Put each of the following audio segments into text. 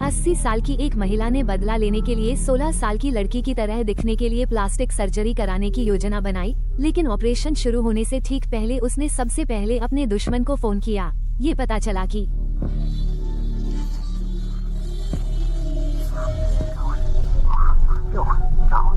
80 साल की एक महिला ने बदला लेने के लिए 16 साल की लड़की की तरह दिखने के लिए प्लास्टिक सर्जरी कराने की योजना बनाई, लेकिन ऑपरेशन शुरू होने से ठीक पहले उसने सबसे पहले अपने दुश्मन को फोन किया। ये पता चला कि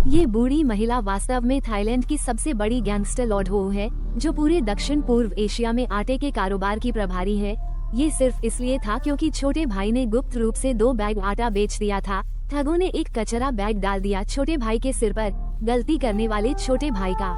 ये बूढ़ी महिला वास्तव में थाईलैंड की सबसे बड़ी गैंगस्टर लॉर्ड हो है, जो पूरे दक्षिण पूर्व एशिया में आटे के कारोबार की प्रभारी है। ये सिर्फ इसलिए था क्योंकि छोटे भाई ने गुप्त रूप से 2 बैग आटा बेच दिया था। ठगों ने एक कचरा बैग डाल दिया छोटे भाई के सिर पर। गलती करने वाले छोटे भाई का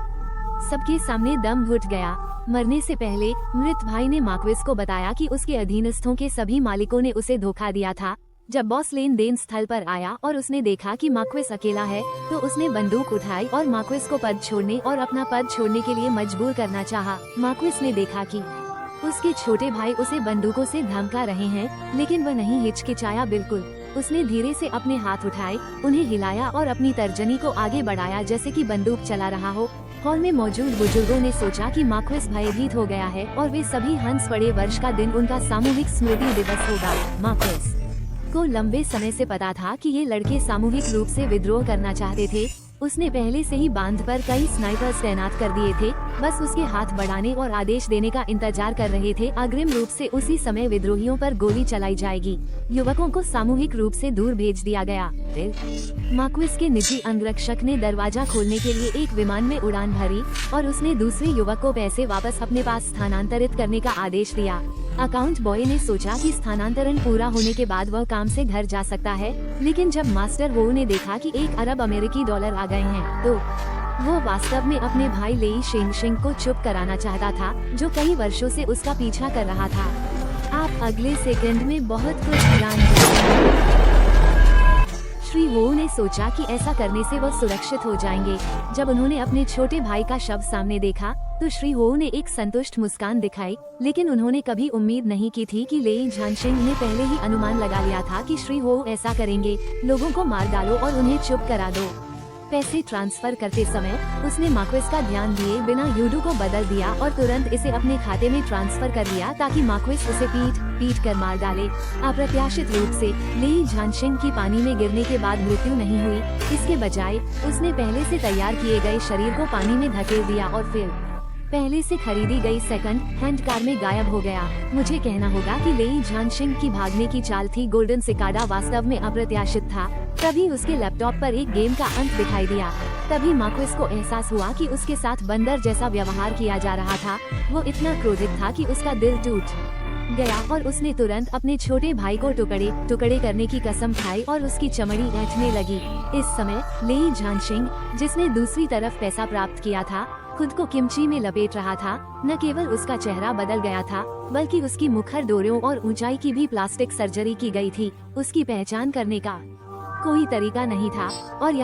सबके सामने दम घुट गया। मरने से पहले मृत भाई ने मार्क्वेस को बताया कि उसके अधीनस्थों के सभी मालिकों ने उसे धोखा दिया था। जब बॉस लेन देन स्थल पर आया और उसने देखा कि मार्क्वेस अकेला है, तो उसने बंदूक उठाई और मार्क्वेस को पद छोड़ने और अपना पद छोड़ने के लिए मजबूर करना चाहा। मार्क्वेस ने देखा कि उसके छोटे भाई उसे बंदूकों से धमका रहे हैं, लेकिन वह नहीं हिचकिचाया बिल्कुल। उसने धीरे से अपने हाथ उठाए, उन्हें हिलाया और अपनी तर्जनी को आगे बढ़ाया जैसे कि बंदूक चला रहा हो। हॉल में मौजूद बुजुर्गों ने सोचा कि मार्क्वेस भयभीत हो गया है और वे सभी हंस पड़े। वर्ष का दिन उनका सामूहिक स्मृति दिवस होगा। मार्क्वेस को लंबे समय से पता था कि ये लड़के सामूहिक रूप से विद्रोह करना चाहते थे। उसने पहले से ही बांध पर कई स्नाइपर्स तैनात कर दिए थे, बस उसके हाथ बढ़ाने और आदेश देने का इंतजार कर रहे थे। अग्रिम रूप से उसी समय विद्रोहियों पर गोली चलाई जाएगी। युवकों को सामूहिक रूप से दूर भेज दिया गया। मार्क्वेस के निजी अंगरक्षक ने दरवाजा खोलने के लिए एक विमान में उड़ान भरी और उसने दूसरे युवक को पैसे वापस अपने पास स्थानांतरित करने का आदेश दिया। अकाउंट बॉय ने सोचा कि स्थानांतरण पूरा होने के बाद वह काम से घर जा सकता है, लेकिन जब मास्टर वो ने देखा कि 1 अरब अमेरिकी डॉलर आ गए हैं, तो वो वास्तव में अपने भाई लेई शेंगशिंग को चुप कराना चाहता था, जो कई वर्षों से उसका पीछा कर रहा था। आप अगले सेकंड में बहुत कुछ जान जाएंगे। श्री वो ने सोचा कि ऐसा करने से वह सुरक्षित हो जाएंगे। जब उन्होंने अपने छोटे भाई का शव सामने देखा, तो श्री हो ने एक संतुष्ट मुस्कान दिखाई, लेकिन उन्होंने कभी उम्मीद नहीं की थी कि लेई झानशिंग ने पहले ही अनुमान लगा लिया था कि श्री हो ऐसा करेंगे। लोगों को मार डालो और उन्हें चुप करा दो। पैसे ट्रांसफर करते समय उसने मार्क्वेस का ध्यान दिए बिना यूडू को बदल दिया और तुरंत इसे अपने खाते में ट्रांसफर कर दिया, ताकि मार्क्वेस उसे पीट कर मार डाले। अप्रत्याशित रूप से लेई झानशिंग की पानी में गिरने के बाद मृत्यु नहीं हुई। इसके बजाय उसने पहले से तैयार किए गए शरीर को पानी में धकेल दिया और फिर पहले से खरीदी गई सेकंड हैंड कार में गायब हो गया। मुझे कहना होगा कि लेई झानशिंग की भागने की चाल थी। गोल्डन सिकाडा वास्तव में अप्रत्याशित था। तभी उसके लैपटॉप पर एक गेम का अंत दिखाई दिया। तभी मार्क्वेस को एहसास हुआ कि उसके साथ बंदर जैसा व्यवहार किया जा रहा था। वो इतना क्रोधित था कि उसका दिल टूट गया और उसने तुरंत अपने छोटे भाई को टुकड़े करने की कसम खाई और उसकी चमड़ी ऐंठने लगी। इस समय लेई झानशिंग, जिसने दूसरी तरफ पैसा प्राप्त किया था, खुद को किमची में लपेट रहा था। न केवल उसका चेहरा बदल गया था, बल्कि उसकी मुखर डोरियों और ऊंचाई की भी प्लास्टिक सर्जरी की गई थी। उसकी पहचान करने का कोई तरीका नहीं था और